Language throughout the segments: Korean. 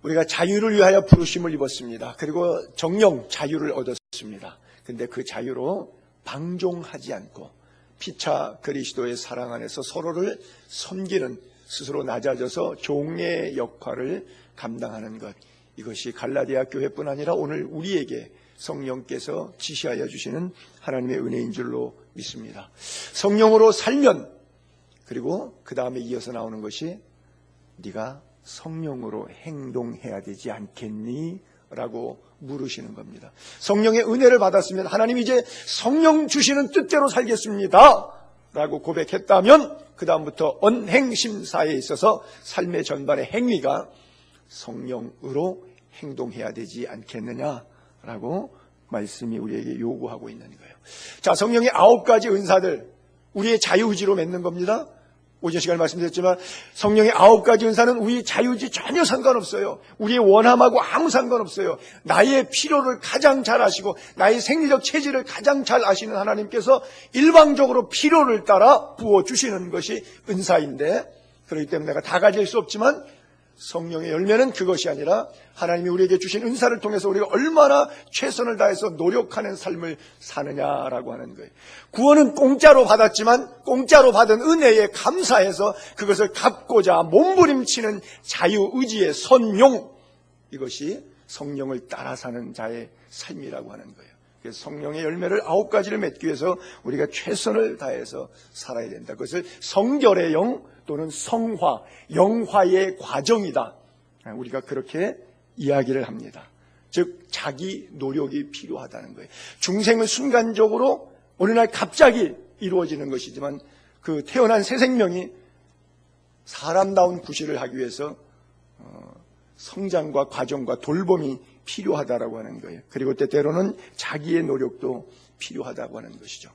우리가 자유를 위하여 부르심을 입었습니다. 그리고 정령 자유를 얻었습니다. 근데 그 자유로 방종하지 않고 피차 그리스도의 사랑 안에서 서로를 섬기는, 스스로 낮아져서 종의 역할을 감당하는 것, 이것이 갈라디아 교회뿐 아니라 오늘 우리에게 성령께서 지시하여 주시는 하나님의 은혜인 줄로 믿습니다. 성령으로 살면, 그리고 그 다음에 이어서 나오는 것이 네가 성령으로 행동해야 되지 않겠니? 라고 물으시는 겁니다. 성령의 은혜를 받았으면 하나님 이제 성령 주시는 뜻대로 살겠습니다 라고 고백했다면 그 다음부터 언행심사에 있어서 삶의 전반의 행위가 성령으로 행동해야 되지 않겠느냐라고 말씀이 우리에게 요구하고 있는 거예요. 자, 성령의 9가지 은사들, 우리의 자유의지로 맺는 겁니다. 오전 시간에 말씀드렸지만 성령의 9가지 은사는 우리 자유의지 전혀 상관없어요. 우리의 원함하고 아무 상관없어요. 나의 필요를 가장 잘 아시고 나의 생리적 체질을 가장 잘 아시는 하나님께서 일방적으로 필요를 따라 부어주시는 것이 은사인데, 그렇기 때문에 내가 다 가질 수 없지만 성령의 열매는 그것이 아니라 하나님이 우리에게 주신 은사를 통해서 우리가 얼마나 최선을 다해서 노력하는 삶을 사느냐라고 하는 거예요. 구원은 공짜로 받았지만 공짜로 받은 은혜에 감사해서 그것을 갚고자 몸부림치는 자유의지의 선용, 이것이 성령을 따라 사는 자의 삶이라고 하는 거예요. 그래서 성령의 열매를 9가지를 맺기 위해서 우리가 최선을 다해서 살아야 된다. 그것을 성결의 영 또는 성화, 영화의 과정이다. 우리가 그렇게 이야기를 합니다. 즉 자기 노력이 필요하다는 거예요. 중생은 순간적으로 어느 날 갑자기 이루어지는 것이지만 그 태어난 새 생명이 사람다운 구실을 하기 위해서 성장과 과정과 돌봄이 필요하다라고 하는 거예요. 그리고 때때로는 자기의 노력도 필요하다고 하는 것이죠.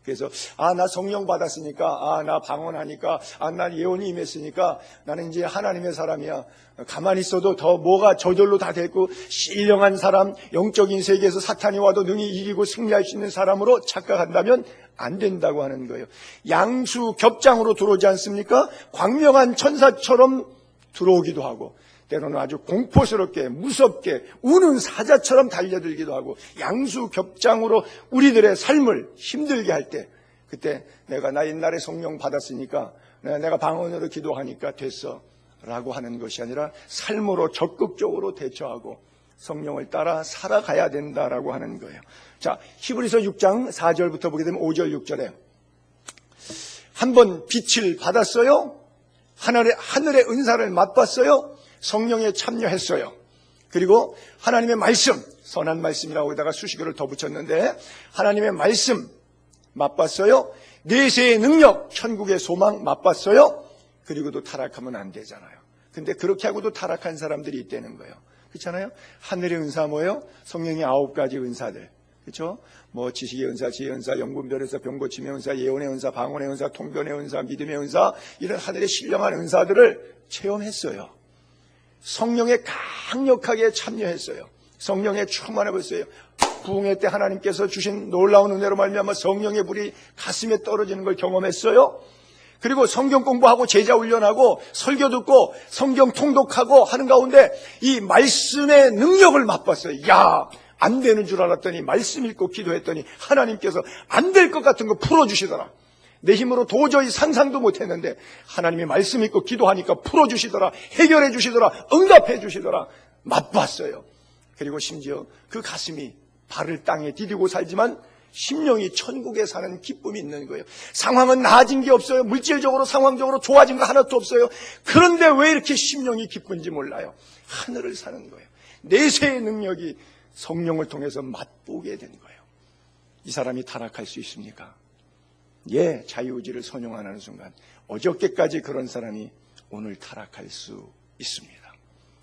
그래서 나 성령 받았으니까, 나 방언하니까, 나 예언이 임했으니까 나는 이제 하나님의 사람이야. 가만히 있어도 더 뭐가 저절로 다 됐고 신령한 사람, 영적인 세계에서 사탄이 와도 능히 이기고 승리할 수 있는 사람으로 착각한다면 안 된다고 하는 거예요. 양수 겹장으로 들어오지 않습니까? 광명한 천사처럼 들어오기도 하고 때로는 아주 공포스럽게 무섭게 우는 사자처럼 달려들기도 하고 양수 겹장으로 우리들의 삶을 힘들게 할 때, 그때 내가 나 옛날에 성령 받았으니까 내가 방언으로 기도하니까 됐어 라고 하는 것이 아니라 삶으로 적극적으로 대처하고 성령을 따라 살아가야 된다라고 하는 거예요. 자, 히브리서 6장 4절부터 보게 되면 5절 6절에 한번 빛을 받았어요. 하늘의 은사를 맛봤어요. 성령에 참여했어요. 그리고 하나님의 말씀, 선한 말씀이라고 여기다가 수식어를 더 붙였는데 하나님의 말씀 맛봤어요. 내세의 능력, 천국의 소망 맛봤어요. 그리고도 타락하면 안 되잖아요. 근데 그렇게 하고도 타락한 사람들이 있다는 거예요. 그렇잖아요. 하늘의 은사 뭐예요? 성령의 9가지 은사들. 그렇죠? 뭐 지식의 은사, 지혜의 은사, 영분별의 은사, 병고침의 은사, 예언의 은사, 방언의 은사, 통변의 은사, 믿음의 은사, 이런 하늘의 신령한 은사들을 체험했어요. 성령에 강력하게 참여했어요. 성령에 충만해 보였어요. 부흥회 때 하나님께서 주신 놀라운 은혜로 말미암아 성령의 불이 가슴에 떨어지는 걸 경험했어요. 그리고 성경 공부하고 제자 훈련하고 설교 듣고 성경 통독하고 하는 가운데 이 말씀의 능력을 맛봤어요. 야, 안 되는 줄 알았더니 말씀 읽고 기도했더니 하나님께서 안 될 것 같은 거 풀어주시더라. 내 힘으로 도저히 상상도 못했는데 하나님이 말씀 읽고 기도하니까 풀어주시더라. 해결해 주시더라. 응답해 주시더라. 맛봤어요. 그리고 심지어 그 가슴이 발을 땅에 디디고 살지만 심령이 천국에 사는 기쁨이 있는 거예요. 상황은 나아진 게 없어요. 물질적으로 상황적으로 좋아진 거 하나도 없어요. 그런데 왜 이렇게 심령이 기쁜지 몰라요. 하늘을 사는 거예요. 내세의 능력이 성령을 통해서 맛보게 된 거예요. 이 사람이 타락할 수 있습니까? 예, 자유의지를 선용 안 하는 순간 어저께까지 그런 사람이 오늘 타락할 수 있습니다.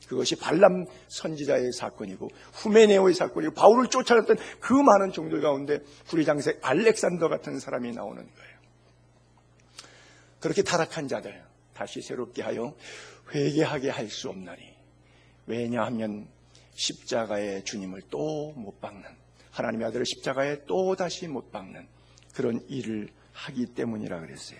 그것이 발람 선지자의 사건이고 후메네오의 사건이고 바울을 쫓아냈던 그 많은 종들 가운데 불의장색 알렉산더 같은 사람이 나오는 거예요. 그렇게 타락한 자들 다시 새롭게 하여 회개하게 할 수 없나니, 왜냐하면 십자가의 주님을 또 못 박는, 하나님의 아들을 십자가에 또 다시 못 박는 그런 일을 하기 때문이라 그랬어요.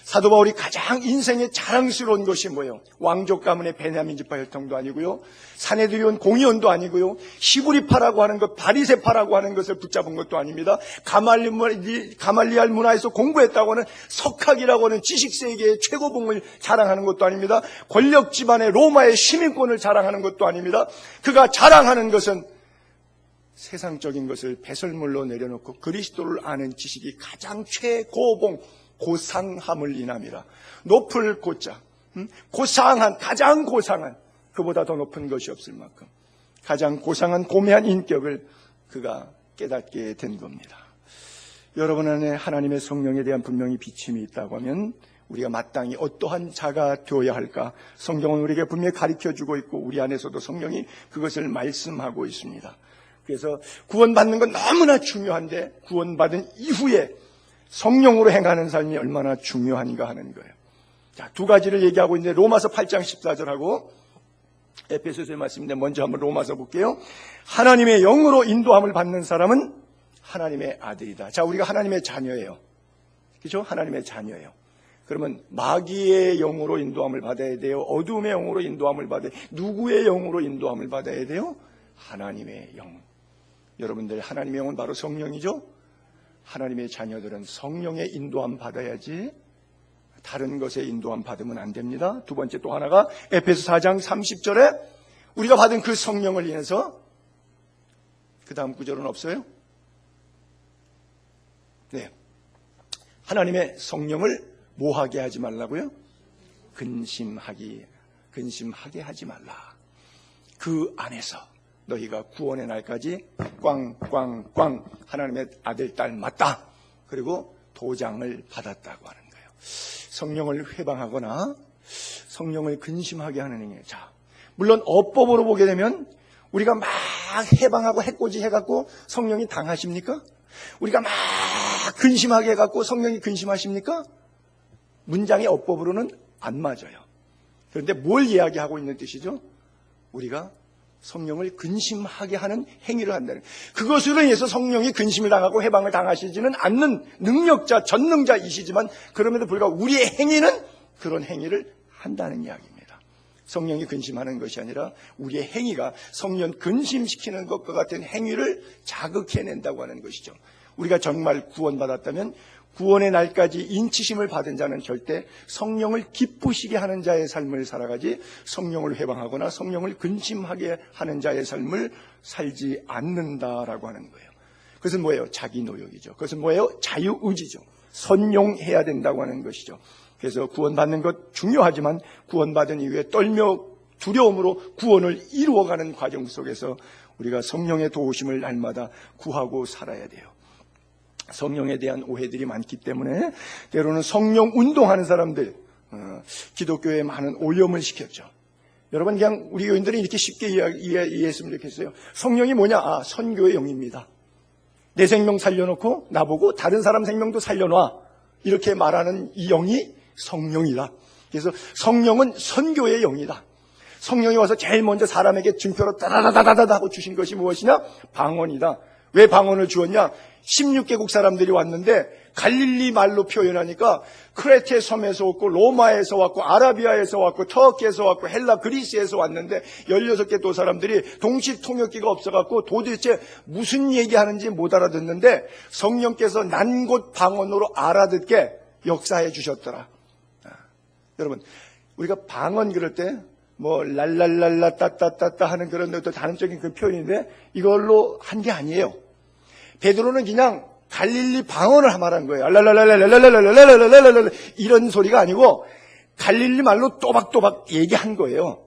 사도 바울이 가장 인생에 자랑스러운 것이 뭐예요? 왕족 가문의 베냐민 지파 혈통도 아니고요, 사내들이 공의원도 아니고요, 히브리파라고 하는 것, 바리새파라고 하는 것을 붙잡은 것도 아닙니다. 가말리알 문화에서 공부했다고 하는 석학이라고 하는 지식세계의 최고봉을 자랑하는 것도 아닙니다. 권력 집안의 로마의 시민권을 자랑하는 것도 아닙니다. 그가 자랑하는 것은 세상적인 것을 배설물로 내려놓고 그리스도를 아는 지식이 가장 최고봉, 고상함을 인함이라. 높을 고자, 고상한, 가장 고상한, 그보다 더 높은 것이 없을 만큼 가장 고상한 고매한 인격을 그가 깨닫게 된 겁니다. 여러분 안에 하나님의 성령에 대한 분명히 비침이 있다고 하면 우리가 마땅히 어떠한 자가 되어야 할까? 성경은 우리에게 분명히 가르쳐주고 있고 우리 안에서도 성령이 그것을 말씀하고 있습니다. 그래서 구원받는 건 너무나 중요한데 구원받은 이후에 성령으로 행하는 삶이 얼마나 중요한가 하는 거예요. 자, 두 가지를 얘기하고 있는데 로마서 8장 14절하고 에베소서의 말씀인데 먼저 한번 로마서 볼게요. 하나님의 영으로 인도함을 받는 사람은 하나님의 아들이다. 자, 우리가 하나님의 자녀예요. 그렇죠? 하나님의 자녀예요. 그러면 마귀의 영으로 인도함을 받아야 돼요? 어둠의 영으로 인도함을 받아야 돼요? 누구의 영으로 인도함을 받아야 돼요? 하나님의 영. 여러분들 하나님의 영은 바로 성령이죠? 하나님의 자녀들은 성령의 인도함 받아야지 다른 것에 인도함 받으면 안 됩니다. 두 번째 또 하나가 에베소 4장 30절에 우리가 받은 그 성령을 인해서 그 다음 구절은 없어요? 네, 하나님의 성령을 뭐하게 하지 말라고요? 근심하게 하지 말라. 그 안에서 너희가 구원의 날까지 꽝꽝꽝 하나님의 아들 딸 맞다. 그리고 도장을 받았다고 하는 거예요. 성령을 회방하거나 성령을 근심하게 하는 행위. 자, 물론 어법으로 보게 되면 우리가 막 해방하고 해코지 해갖고 성령이 당하십니까? 우리가 막 근심하게 해갖고 성령이 근심하십니까? 문장의 어법으로는 안 맞아요. 그런데 뭘 이야기하고 있는 뜻이죠? 우리가 성령을 근심하게 하는 행위를 한다는 거예요. 그것으로 인해서 성령이 근심을 당하고 해방을 당하시지는 않는 능력자, 전능자이시지만 그럼에도 불구하고 우리의 행위는 그런 행위를 한다는 이야기입니다. 성령이 근심하는 것이 아니라 우리의 행위가 성령 근심시키는 것과 같은 행위를 자극해낸다고 하는 것이죠. 우리가 정말 구원받았다면 구원의 날까지 인치심을 받은 자는 절대 성령을 기쁘시게 하는 자의 삶을 살아가지 성령을 회방하거나 성령을 근심하게 하는 자의 삶을 살지 않는다라고 하는 거예요. 그것은 뭐예요? 자기 노력이죠. 그것은 뭐예요? 자유의지죠. 선용해야 된다고 하는 것이죠. 그래서 구원받는 것 중요하지만 구원받은 이후에 떨며 두려움으로 구원을 이루어가는 과정 속에서 우리가 성령의 도우심을 날마다 구하고 살아야 돼요. 성령에 대한 오해들이 많기 때문에 때로는 성령 운동하는 사람들, 기독교에 많은 오염을 시켰죠. 여러분, 그냥 우리 교인들이 이렇게 쉽게 이해했으면 좋겠어요. 성령이 뭐냐? 아, 선교의 영입니다. 내 생명 살려놓고 나보고 다른 사람 생명도 살려놔. 이렇게 말하는 이 영이 성령이다. 그래서 성령은 선교의 영이다. 성령이 와서 제일 먼저 사람에게 증표로 따다다다다다 하고 주신 것이 무엇이냐? 방언이다. 왜 방언을 주었냐? 16개국 사람들이 왔는데 갈릴리 말로 표현하니까 크레테 섬에서 왔고 로마에서 왔고 아라비아에서 왔고 터키에서 왔고 헬라 그리스에서 왔는데 16개 도 사람들이 동시 통역기가 없어갖고 도대체 무슨 얘기하는지 못 알아듣는데 성령께서 난 곳 방언으로 알아듣게 역사해 주셨더라. 여러분, 우리가 방언 그럴 때 뭐 랄랄랄라 따따따따 하는 그런 또 단음적인 그 표현인데 이걸로 한 게 아니에요. 베드로는 그냥 갈릴리 방언을 말한 거예요. 랄랄랄랄랄랄랄랄랄랄랄랄랄 이런 소리가 아니고 갈릴리 말로 또박또박 얘기한 거예요.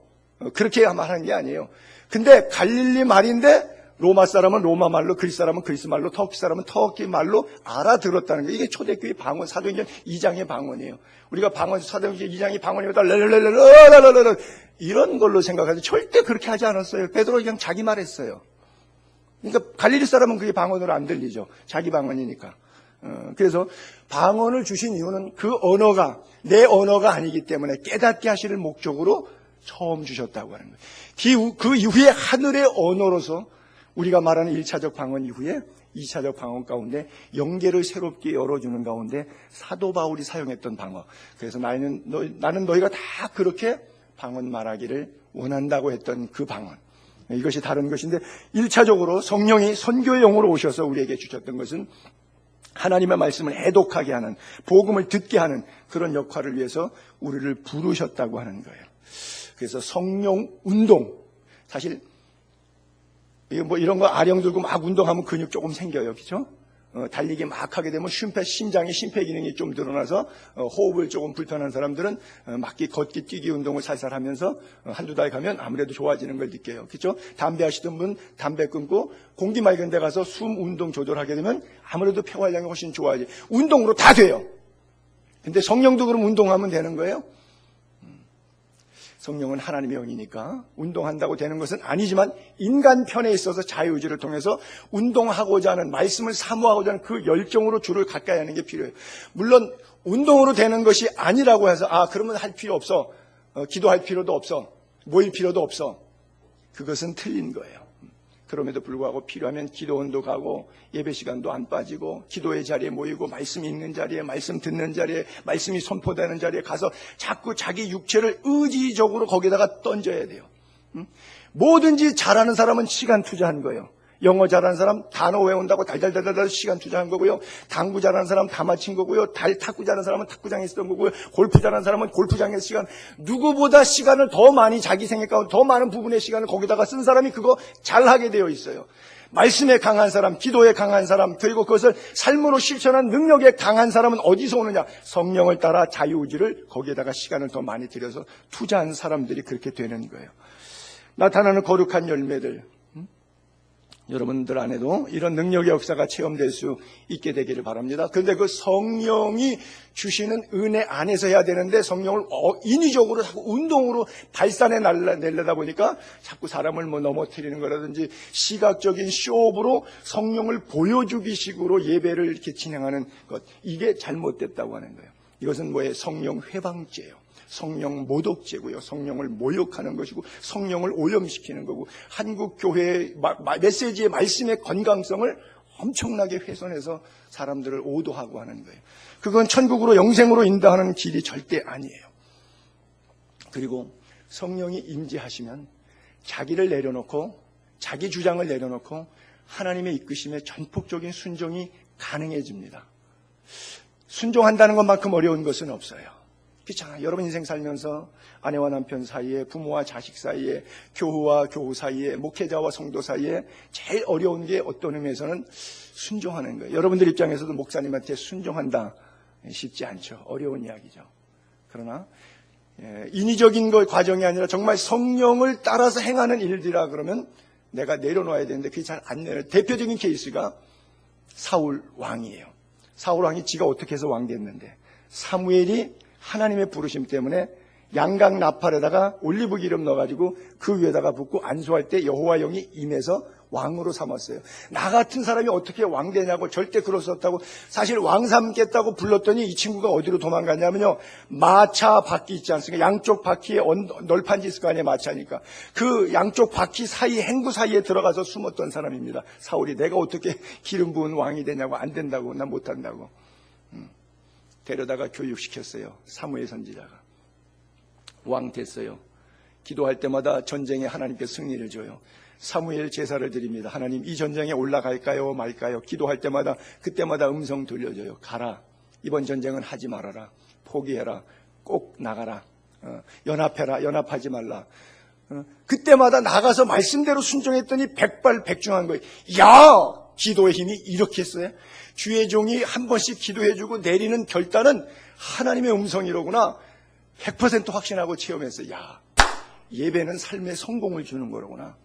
그렇게 말한 게 아니에요. 근데 갈릴리 말인데 로마 사람은 로마 말로, 그리스 사람은 그리스 말로, 터키 사람은 터키 말로 알아들었다는 거예요. 이게 초대교회 방언, 사도행전 2장의 방언이에요. 우리가 방언, 사도행전 2장의 방언이다 랄랄랄랄랄랄랄랄 이런 걸로 생각하지 절대 그렇게 하지 않았어요. 베드로 그냥 자기 말했어요. 그러니까 갈릴리 사람은 그게 방언으로 안 들리죠. 자기 방언이니까. 그래서 방언을 주신 이유는 그 언어가 내 언어가 아니기 때문에 깨닫게 하시는 목적으로 처음 주셨다고 하는 거예요. 그 이후에 하늘의 언어로서 우리가 말하는 1차적 방언 이후에 2차적 방언 가운데 영계를 새롭게 열어주는 가운데 사도 바울이 사용했던 방언. 그래서 나는 너희가 다 그렇게 방언 말하기를 원한다고 했던 그 방언. 이것이 다른 것인데 1차적으로 성령이 선교의 영으로 오셔서 우리에게 주셨던 것은 하나님의 말씀을 해독하게 하는, 복음을 듣게 하는 그런 역할을 위해서 우리를 부르셨다고 하는 거예요. 그래서 성령 운동, 사실 이런 거 아령 들고 막 운동하면 근육 조금 생겨요, 그렇죠? 달리기 막 하게 되면 심장의 심폐 기능이 좀 늘어나서 호흡을 조금 불편한 사람들은 막기, 걷기, 뛰기 운동을 살살 하면서 한두 달 가면 아무래도 좋아지는 걸 느껴요. 그렇죠? 담배 하시던 분 담배 끊고 공기 맑은 데 가서 숨 운동 조절하게 되면 아무래도 폐활량이 훨씬 좋아지. 운동으로 다 돼요. 근데 성령도 그럼 운동하면 되는 거예요? 성령은 하나님의 영이니까 운동한다고 되는 것은 아니지만 인간 편에 있어서 자유의지를 통해서 운동하고자 하는, 말씀을 사모하고자 하는 그 열정으로 주를 가까이 하는 게 필요해요. 물론 운동으로 되는 것이 아니라고 해서 그러면 할 필요 없어, 기도할 필요도 없어, 모일 필요도 없어, 그것은 틀린 거예요. 그럼에도 불구하고 필요하면 기도원도 가고 예배 시간도 안 빠지고 기도의 자리에 모이고 말씀 읽는 자리에, 말씀 듣는 자리에, 말씀이 선포되는 자리에 가서 자꾸 자기 육체를 의지적으로 거기다가 던져야 돼요. 뭐든지 잘하는 사람은 시간 투자한 거예요. 영어 잘하는 사람 단어 외운다고 달달달달 시간 투자한 거고요. 당구 잘하는 사람 다 마친 거고요. 탁구 잘하는 사람은 탁구장에 있었던 거고요. 골프 잘하는 사람은 골프장에서 시간, 누구보다 시간을 더 많이, 자기 생애 가운데 더 많은 부분의 시간을 거기다가 쓴 사람이 그거 잘하게 되어 있어요. 말씀에 강한 사람, 기도에 강한 사람, 그리고 그것을 삶으로 실천한 능력에 강한 사람은 어디서 오느냐? 성령을 따라 자유의지를 거기에다가 시간을 더 많이 들여서 투자한 사람들이 그렇게 되는 거예요. 나타나는 거룩한 열매들, 여러분들 안에도 이런 능력의 역사가 체험될 수 있게 되기를 바랍니다. 그런데 그 성령이 주시는 은혜 안에서 해야 되는데 성령을 인위적으로 자꾸 운동으로 발산해 내려다 보니까 자꾸 사람을 넘어뜨리는 거라든지 시각적인 쇼업으로 성령을 보여주기 식으로 예배를 이렇게 진행하는 것, 이게 잘못됐다고 하는 거예요. 이것은 뭐예요? 성령 회방죄예요. 성령 모독죄고요. 성령을 모욕하는 것이고 성령을 오염시키는 거고, 한국 교회의 메시지의 말씀의 건강성을 엄청나게 훼손해서 사람들을 오도하고 하는 거예요. 그건 천국으로, 영생으로 인도하는 길이 절대 아니에요. 그리고 성령이 임재하시면 자기를 내려놓고, 자기 주장을 내려놓고 하나님의 이끄심에 전폭적인 순종이 가능해집니다. 순종한다는 것만큼 어려운 것은 없어요. 그렇잖아요. 여러분 인생 살면서 아내와 남편 사이에, 부모와 자식 사이에, 교우와 교우 사이에, 목회자와 성도 사이에 제일 어려운 게 어떤 의미에서는 순종하는 거예요. 여러분들 입장에서도 목사님한테 순종한다, 쉽지 않죠. 어려운 이야기죠. 그러나 인위적인 과정이 아니라 정말 성령을 따라서 행하는 일들이라 그러면 내가 내려놓아야 되는데 그게 잘 안 내려. 대표적인 케이스가 사울 왕이에요. 사울 왕이 지가 어떻게 해서 왕 됐는데, 사무엘이 하나님의 부르심 때문에 양각 나팔에다가 올리브 기름 넣어가지고 그 위에다가 붓고 안수할 때 여호와 영이 임해서 왕으로 삼았어요. 나 같은 사람이 어떻게 왕 되냐고, 절대 그럴 수 없다고. 사실 왕 삼겠다고 불렀더니 이 친구가 어디로 도망갔냐면요, 마차 바퀴 있지 않습니까? 양쪽 바퀴에 널판지 있을 거 아니에요, 마차니까. 그 양쪽 바퀴 사이, 행구 사이에 들어가서 숨었던 사람입니다. 사울이 내가 어떻게 기름 부은 왕이 되냐고, 안 된다고, 난 못한다고. 데려다가 교육시켰어요. 사무엘 선지자가. 왕 됐어요. 기도할 때마다 전쟁에 하나님께 승리를 줘요. 사무엘 제사를 드립니다. 하나님, 이 전쟁에 올라갈까요 말까요? 기도할 때마다, 그때마다 음성 들려줘요. 가라. 이번 전쟁은 하지 말아라. 포기해라. 꼭 나가라. 연합해라. 연합하지 말라. 그때마다 나가서 말씀대로 순종했더니 백발백중한 거예요. 야! 기도의 힘이 이렇게 있어요? 주의 종이 한 번씩 기도해주고 내리는 결단은 하나님의 음성이로구나. 100% 확신하고 체험했어요. 야, 예배는 삶의 성공을 주는 거로구나.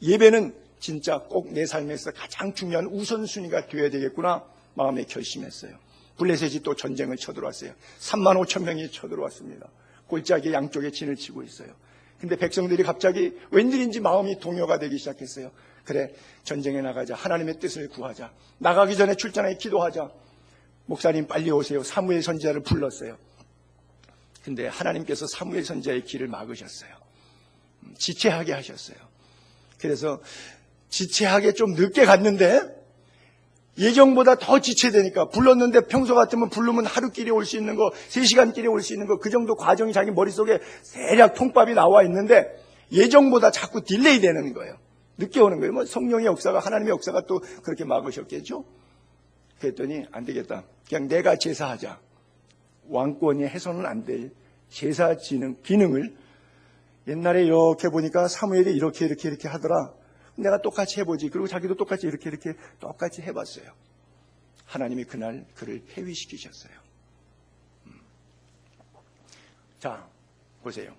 예배는 진짜 꼭 내 삶에서 가장 중요한 우선순위가 되어야 되겠구나 마음에 결심했어요. 블레셋이 또 전쟁을 쳐들어왔어요. 3만 5천 명이 쳐들어왔습니다. 골짜기 양쪽에 진을 치고 있어요. 근데 백성들이 갑자기 웬일인지 마음이 동요가 되기 시작했어요. 그래, 전쟁에 나가자. 하나님의 뜻을 구하자. 나가기 전에 출전하게 기도하자. 목사님 빨리 오세요. 사무엘 선지자를 불렀어요. 근데 하나님께서 사무엘 선지자의 길을 막으셨어요. 지체하게 하셨어요. 그래서 지체하게 좀 늦게 갔는데 예정보다 더 지체되니까 불렀는데 평소 같으면 부르면 하루끼리 올 수 있는 거, 3시간끼리 올 수 있는 거, 그 정도 과정이 자기 머릿속에 대략 통밥이 나와 있는데 예정보다 자꾸 딜레이 되는 거예요. 늦게 오는 거예요. 뭐 성령의 역사가, 하나님의 역사가 또 그렇게 막으셨겠죠? 그랬더니 안 되겠다. 그냥 내가 제사하자. 왕권이 해서는 안 될 제사 기능을 옛날에 이렇게 보니까 사무엘이 이렇게 하더라. 내가 똑같이 해보지. 그리고 자기도 똑같이 이렇게 똑같이 해봤어요. 하나님이 그날 그를 폐위시키셨어요. 자, 보세요.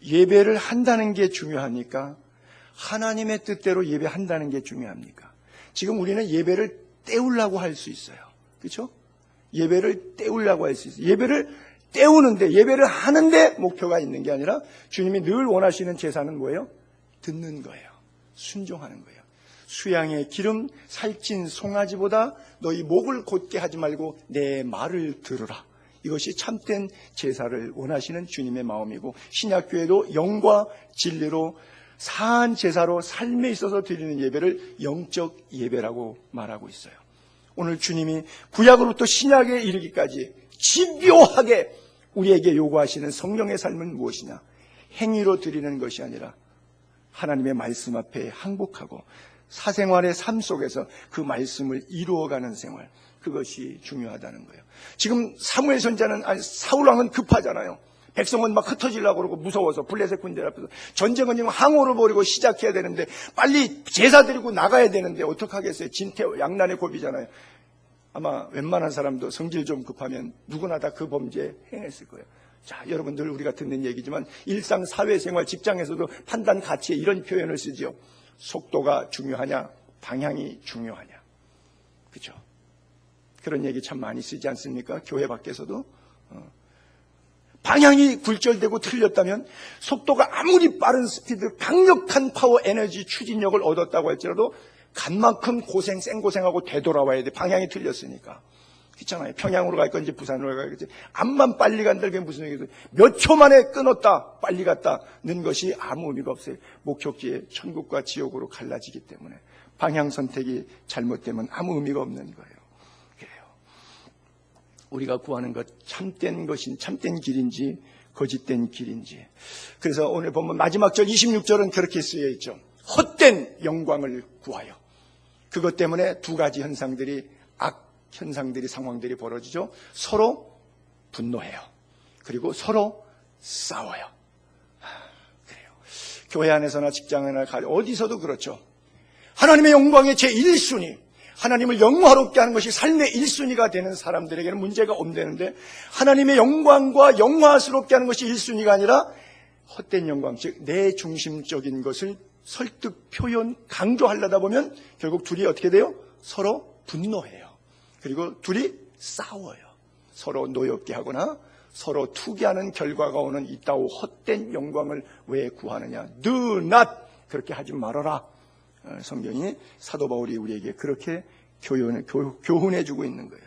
예배를 한다는 게 중요합니까? 하나님의 뜻대로 예배한다는 게 중요합니까? 지금 우리는 예배를 때우려고 할 수 있어요. 그렇죠? 예배를 때우려고 할 수 있어요. 예배를 때우는데, 예배를 하는데 목표가 있는 게 아니라 주님이 늘 원하시는 제사는 뭐예요? 듣는 거예요. 순종하는 거예요. 수양의 기름 살찐 송아지보다 너희 목을 곧게 하지 말고 내 말을 들으라. 이것이 참된 제사를 원하시는 주님의 마음이고, 신약교회도 영과 진리로 사한 제사로 삶에 있어서 드리는 예배를 영적 예배라고 말하고 있어요. 오늘 주님이 구약으로부터 신약에 이르기까지 집요하게 우리에게 요구하시는 성령의 삶은 무엇이냐? 행위로 드리는 것이 아니라 하나님의 말씀 앞에 항복하고 사생활의 삶 속에서 그 말씀을 이루어가는 생활, 그것이 중요하다는 거예요. 지금 사무엘 선지자는, 사울 왕은 급하잖아요. 백성은 막 흩어지려고 그러고 무서워서 블레셋 군대 앞에서 전쟁은 지금 항우를 벌이고 시작해야 되는데 빨리 제사 드리고 나가야 되는데 어떡하겠어요? 진퇴양난의 고비잖아요. 아마 웬만한 사람도 성질 좀 급하면 누구나 다 그 범죄에 행했을 거예요. 자, 여러분들 우리가 듣는 얘기지만 일상 사회생활 직장에서도 판단 가치에 이런 표현을 쓰지요. 속도가 중요하냐, 방향이 중요하냐. 그렇죠? 그런 얘기 참 많이 쓰지 않습니까? 교회 밖에서도. 방향이 굴절되고 틀렸다면 속도가 아무리 빠른 스피드, 강력한 파워, 에너지, 추진력을 얻었다고 할지라도 간만큼 생고생하고 되돌아와야 돼. 방향이 틀렸으니까. 그렇잖아요. 평양으로 갈 건지 부산으로 갈 건지. 암만 빨리 간다. 그게 무슨 얘기죠? 몇 초 만에 끊었다. 빨리 갔다는 것이 아무 의미가 없어요. 목적지에 천국과 지옥으로 갈라지기 때문에. 방향 선택이 잘못되면 아무 의미가 없는 거예요. 그래요. 우리가 구하는 것, 참된 길인지 거짓된 길인지. 그래서 오늘 보면 마지막 절 26절은 그렇게 쓰여 있죠. 헛된 영광을 구하여. 그것 때문에 두 가지 현상들이, 상황들이 벌어지죠. 서로 분노해요. 그리고 서로 싸워요. 그래요. 교회 안에서나 직장 안에나 어디서도 그렇죠. 하나님의 영광의 제1순위, 하나님을 영화롭게 하는 것이 삶의 1순위가 되는 사람들에게는 문제가 없는데, 하나님의 영광과 영화스럽게 하는 것이 1순위가 아니라 헛된 영광, 즉 내 중심적인 것을 설득, 표현, 강조하려다 보면 결국 둘이 어떻게 돼요? 서로 분노해요. 그리고 둘이 싸워요. 서로 노엽게 하거나 서로 투기하는 결과가 오는 이따오 헛된 영광을 왜 구하느냐? Do not! 그렇게 하지 말아라. 성경이, 사도 바울이 우리에게 그렇게 교훈해주고 있는 거예요.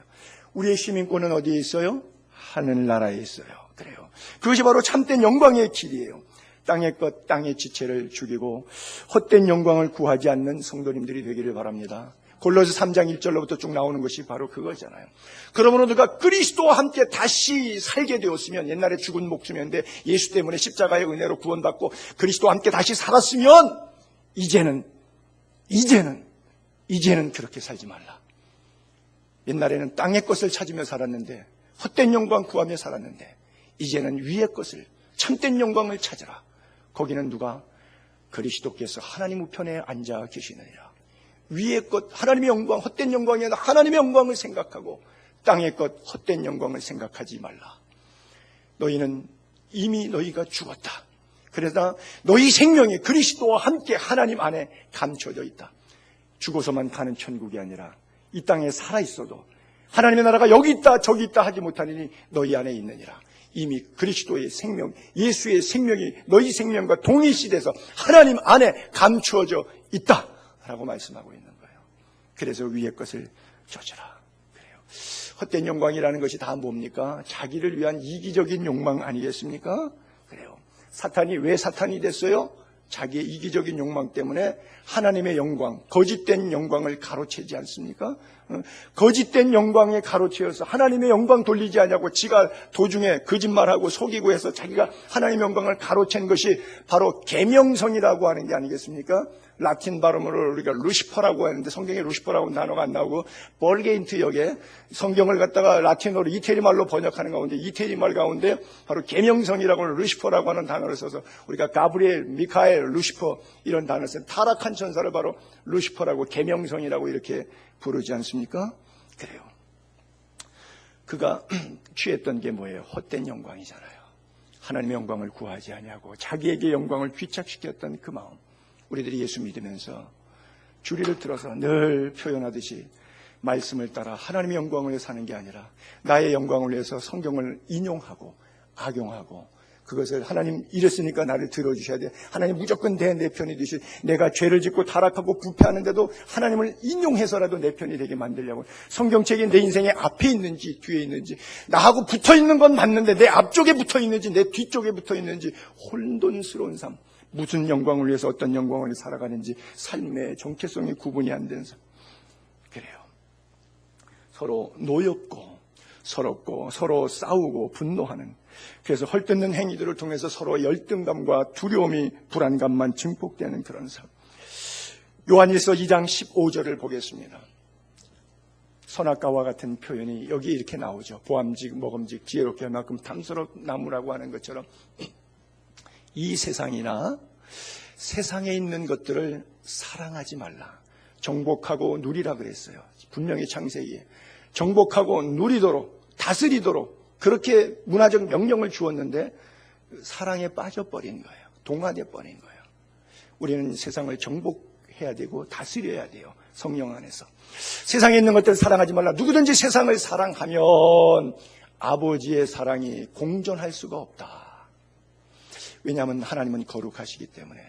우리의 시민권은 어디에 있어요? 하늘나라에 있어요. 그래요. 그것이 바로 참된 영광의 길이에요. 땅의 것, 땅의 지체를 죽이고 헛된 영광을 구하지 않는 성도님들이 되기를 바랍니다. 골로새 3장 1절로부터 쭉 나오는 것이 바로 그거잖아요. 그러므로 누가 그리스도와 함께 다시 살게 되었으면, 옛날에 죽은 목숨이었는데 예수 때문에 십자가의 은혜로 구원받고 그리스도와 함께 다시 살았으면 이제는 그렇게 살지 말라. 옛날에는 땅의 것을 찾으며 살았는데, 헛된 영광 구하며 살았는데, 이제는 위의 것을, 참된 영광을 찾으라. 거기는 누가? 그리스도께서 하나님 우편에 앉아 계시느니라. 위의 것, 하나님의 영광, 헛된 영광이 아니라 하나님의 영광을 생각하고 땅의 것, 헛된 영광을 생각하지 말라. 너희는 이미 너희가 죽었다. 그러나 너희 생명이 그리스도와 함께 하나님 안에 감춰져 있다. 죽어서만 가는 천국이 아니라 이 땅에 살아있어도 하나님의 나라가 여기 있다 저기 있다 하지 못하니 너희 안에 있느니라. 이미 그리스도의 생명, 예수의 생명이 너희 생명과 동일시돼서 하나님 안에 감추어져 있다 라고 말씀하고 있는 거예요. 그래서 위의 것을 쫓으라. 그래요. 헛된 영광이라는 것이 다 뭡니까? 자기를 위한 이기적인 욕망 아니겠습니까? 그래요. 사탄이 왜 사탄이 됐어요? 자기의 이기적인 욕망 때문에 하나님의 영광, 거짓된 영광을 가로채지 않습니까? 거짓된 영광에 가로채어서 하나님의 영광 돌리지 않냐고 지가 도중에 거짓말하고 속이고 해서 자기가 하나님의 영광을 가로챈 것이 바로 계명성이라고 하는 게 아니겠습니까? 라틴 발음으로 우리가 루시퍼라고 하는데 성경에 루시퍼라고 단어가 안 나오고 벌게인트 역에 성경을 갖다가 라틴어로 이태리 말로 번역하는 가운데 이태리 말 가운데 바로 계명성이라고 루시퍼라고 하는 단어를 써서 우리가 가브리엘, 미카엘, 루시퍼 이런 단어를 써서 타락한 천사를 바로 루시퍼라고 계명성이라고 이렇게 부르지 않습니까? 그래요. 그가 취했던 게 뭐예요? 헛된 영광이잖아요. 하나님의 영광을 구하지 아니하고 자기에게 영광을 귀착시켰던 그 마음. 우리들이 예수 믿으면서 주리를 들어서 늘 표현하듯이 말씀을 따라 하나님의 영광을 위해 사는 게 아니라 나의 영광을 위해서 성경을 인용하고 악용하고 그것을 하나님 이랬으니까 나를 들어주셔야 돼. 하나님 무조건 내 편이 되시. 내가 죄를 짓고 타락하고 부패하는데도 하나님을 인용해서라도 내 편이 되게 만들려고. 성경책이 내 인생의 앞에 있는지 뒤에 있는지 나하고 붙어있는 건 맞는데 내 앞쪽에 붙어있는지 내 뒤쪽에 붙어있는지 혼돈스러운 삶. 무슨 영광을 위해서 어떤 영광을 위해서 살아가는지 삶의 정체성이 구분이 안 된 삶. 그래요. 서로 노엽고 서럽고 서로 싸우고 분노하는 그래서 헐뜯는 행위들을 통해서 서로 열등감과 두려움이 불안감만 증폭되는 그런 삶. 요한일서 2장 15절을 보겠습니다. 선악과와 같은 표현이 여기 이렇게 나오죠. 보암직, 먹음직, 지혜롭게 할 만큼 탐스러운 나무라고 하는 것처럼 이 세상이나 세상에 있는 것들을 사랑하지 말라. 정복하고 누리라 그랬어요. 분명히 창세기에. 정복하고 누리도록 다스리도록 그렇게 문화적 명령을 주었는데 사랑에 빠져버린 거예요. 동화돼 버린 거예요. 우리는 세상을 정복해야 되고 다스려야 돼요. 성령 안에서. 세상에 있는 것들을 사랑하지 말라. 누구든지 세상을 사랑하면 아버지의 사랑이 공존할 수가 없다. 왜냐하면 하나님은 거룩하시기 때문에.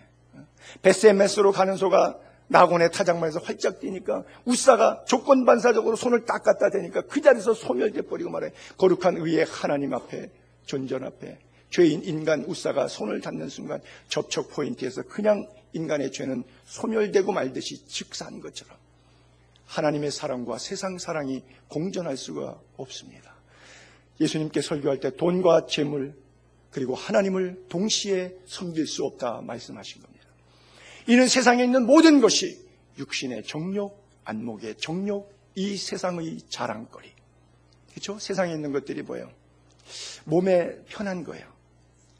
베스에메스로 가는 소가 낙원의 타작만에서 활짝 뛰니까 우사가 조건반사적으로 손을 딱 갖다 대니까 그 자리에서 소멸돼 버리고 말해. 거룩한 의의 하나님 앞에 존전 앞에 죄인 인간 우사가 손을 닿는 순간 접촉 포인트에서 그냥 인간의 죄는 소멸되고 말듯이 즉사한 것처럼 하나님의 사랑과 세상 사랑이 공존할 수가 없습니다. 예수님께 설교할 때 돈과 재물 그리고 하나님을 동시에 섬길 수 없다 말씀하신 겁니다. 이는 세상에 있는 모든 것이 육신의 정욕, 안목의 정욕, 이 세상의 자랑거리. 그렇죠? 세상에 있는 것들이 뭐예요? 몸에 편한 거예요.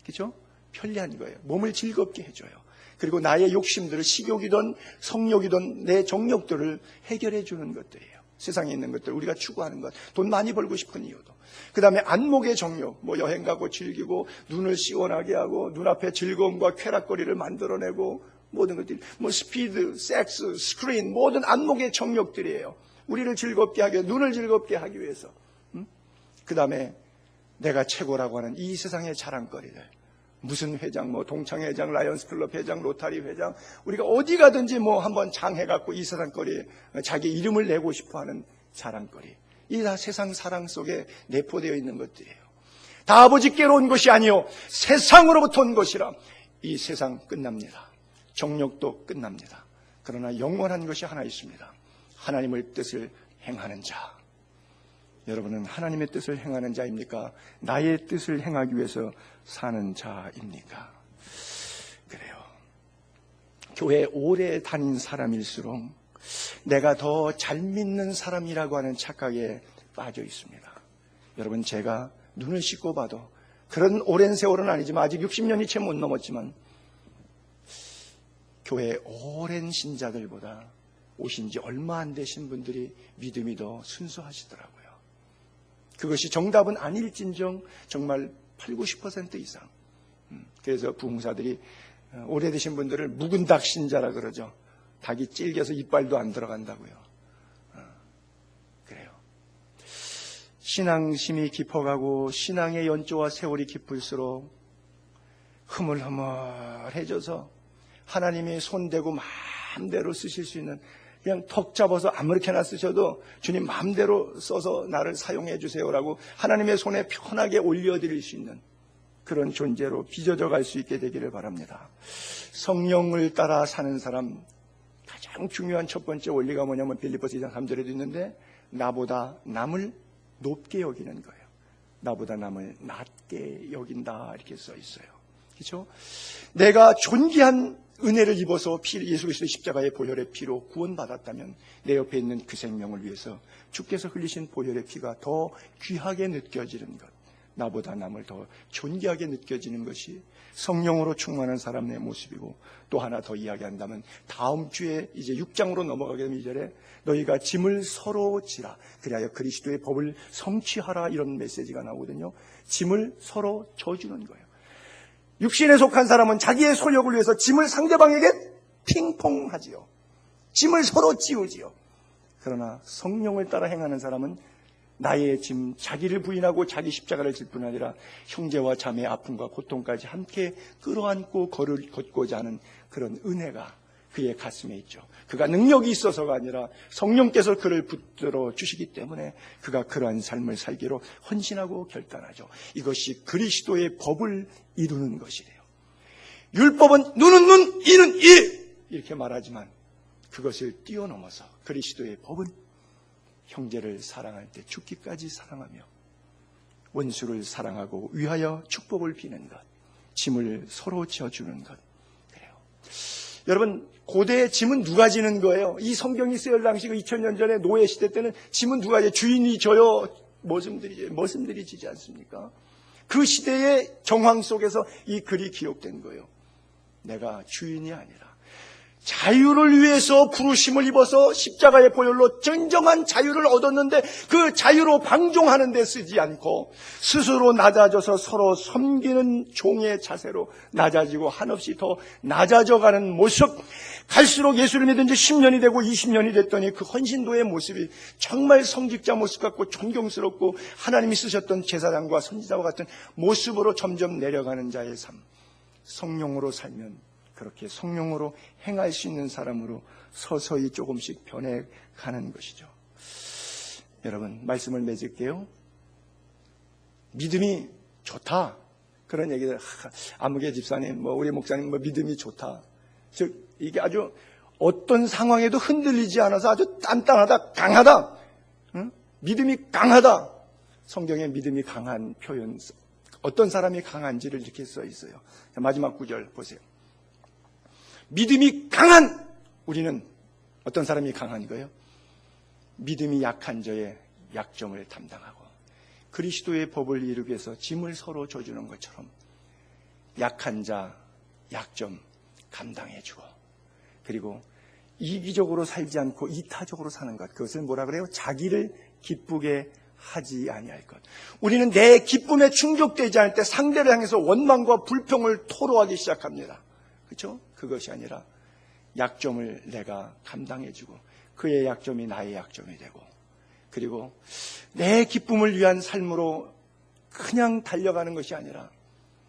그렇죠? 편리한 거예요. 몸을 즐겁게 해줘요. 그리고 나의 욕심들을 식욕이든 성욕이든 내 정욕들을 해결해 주는 것들이에요. 세상에 있는 것들, 우리가 추구하는 것, 돈 많이 벌고 싶은 이유도. 그 다음에 안목의 정욕, 뭐 여행 가고 즐기고 눈을 시원하게 하고 눈앞에 즐거움과 쾌락거리를 만들어내고 모든 것들이 뭐 스피드, 섹스, 스크린 모든 안목의 정욕들이에요. 우리를 즐겁게 하기 위해 눈을 즐겁게 하기 위해서. 그 다음에 내가 최고라고 하는 이 세상의 자랑거리들. 무슨 회장, 뭐 동창회장, 라이언스클럽 회장, 로타리 회장, 우리가 어디 가든지 뭐 한번 장해갖고 이 세상거리에 자기 이름을 내고 싶어하는 자랑거리. 이 다 세상 사랑 속에 내포되어 있는 것들이에요. 다 아버지께로 온 것이 아니요 세상으로부터 온 것이라. 이 세상 끝납니다. 정욕도 끝납니다. 그러나 영원한 것이 하나 있습니다. 하나님의 뜻을 행하는 자. 여러분은 하나님의 뜻을 행하는 자입니까? 나의 뜻을 행하기 위해서 사는 자입니까? 그래요. 교회 오래 다닌 사람일수록 내가 더 잘 믿는 사람이라고 하는 착각에 빠져 있습니다. 여러분, 제가 눈을 씻고 봐도 그런 오랜 세월은 아니지만 아직 60년이 채 못 넘었지만 교회 오랜 신자들보다 오신 지 얼마 안 되신 분들이 믿음이 더 순수하시더라고요. 그것이 정답은 아닐진정 정말 80, 90% 이상. 그래서 부흥사들이 오래되신 분들을 묵은 닭 신자라 그러죠. 닭이 질겨서 이빨도 안 들어간다고요. 그래요. 신앙심이 깊어가고 신앙의 연조와 세월이 깊을수록 흐물흐물해져서 하나님이 손대고 마음대로 쓰실 수 있는 그냥 턱 잡아서 아무렇게나 쓰셔도 주님 마음대로 써서 나를 사용해 주세요라고 하나님의 손에 편하게 올려드릴 수 있는 그런 존재로 빚어져 갈 수 있게 되기를 바랍니다. 성령을 따라 사는 사람, 가장 중요한 첫 번째 원리가 뭐냐면 빌립보서 2장 3절에도 있는데, 나보다 남을 높게 여기는 거예요. 나보다 남을 낮게 여긴다, 이렇게 써 있어요. 그렇죠? 내가 존귀한 은혜를 입어서 예수 그리스도의 십자가의 보혈의 피로 구원받았다면 내 옆에 있는 그 생명을 위해서 주께서 흘리신 보혈의 피가 더 귀하게 느껴지는 것, 나보다 남을 더 존귀하게 느껴지는 것이 성령으로 충만한 사람의 모습이고, 또 하나 더 이야기한다면 다음 주에 이제 6장으로 넘어가게 되면 2절에 너희가 짐을 서로 지라 그리하여 그리스도의 법을 성취하라, 이런 메시지가 나오거든요. 짐을 서로 져주는 거예요. 육신에 속한 사람은 자기의 소욕을 위해서 짐을 상대방에게 핑퐁하지요. 짐을 서로 지우지요. 그러나 성령을 따라 행하는 사람은 나의 짐, 자기를 부인하고 자기 십자가를 질 뿐 아니라 형제와 자매의 아픔과 고통까지 함께 끌어안고 걷고자 하는 그런 은혜가 그의 가슴에 있죠. 그가 능력이 있어서가 아니라 성령께서 그를 붙들어 주시기 때문에 그가 그러한 삶을 살기로 헌신하고 결단하죠. 이것이 그리스도의 법을 이루는 것이래요. 율법은 눈은 눈, 이는 이, 이렇게 말하지만 그것을 뛰어넘어서 그리스도의 법은 형제를 사랑할 때 죽기까지 사랑하며 원수를 사랑하고 위하여 축복을 비는 것, 짐을 서로 지어주는 것. 그래요. 여러분, 고대의 짐은 누가 지는 거예요? 이 성경이 쓰여질 당시 2000년 전에 노예 시대 때는 짐은 누가 지? 주인이 져요? 머슴들이 지지 않습니까? 그 시대의 정황 속에서 이 글이 기록된 거예요. 내가 주인이 아니라 자유를 위해서 부르심을 입어서 십자가의 보혈로 진정한 자유를 얻었는데 그 자유로 방종하는 데 쓰지 않고 스스로 낮아져서 서로 섬기는 종의 자세로 낮아지고 한없이 더 낮아져가는 모습, 갈수록 예수를 믿은 지 10년이 되고 20년이 됐더니 그 헌신도의 모습이 정말 성직자 모습 같고 존경스럽고 하나님이 쓰셨던 제사장과 선지자와 같은 모습으로 점점 내려가는 자의 삶. 성령으로 살면 그렇게 성령으로 행할 수 있는 사람으로 서서히 조금씩 변해가는 것이죠. 여러분, 말씀을 맺을게요. 믿음이 좋다, 그런 얘기들, 아무개 집사님, 우리 목사님, 믿음이 좋다. 즉, 이게 아주 어떤 상황에도 흔들리지 않아서 아주 단단하다, 강하다. 응? 믿음이 강하다. 성경에 믿음이 강한 표현, 어떤 사람이 강한지를 이렇게 써 있어요. 마지막 구절 보세요. 믿음이 강한 우리는 어떤 사람이 강한 거예요? 믿음이 약한 자의 약점을 담당하고 그리스도의 법을 이루기 위해서 짐을 서로 져주는 것처럼 약한 자 약점 감당해주고, 그리고 이기적으로 살지 않고 이타적으로 사는 것, 그것을 뭐라 그래요? 자기를 기쁘게 하지 아니할 것. 우리는 내 기쁨에 충족되지 않을 때 상대를 향해서 원망과 불평을 토로하기 시작합니다. 그렇죠? 그것이 아니라 약점을 내가 감당해주고 그의 약점이 나의 약점이 되고, 그리고 내 기쁨을 위한 삶으로 그냥 달려가는 것이 아니라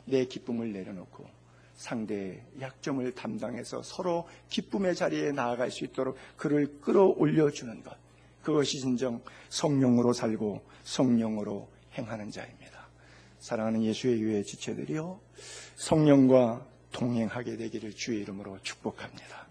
내 기쁨을 내려놓고 상대의 약점을 담당해서 서로 기쁨의 자리에 나아갈 수 있도록 그를 끌어올려주는 것, 그것이 진정 성령으로 살고 성령으로 행하는 자입니다. 사랑하는 예수의 유해 지체들이요, 성령과 동행하게 되기를 주의 이름으로 축복합니다.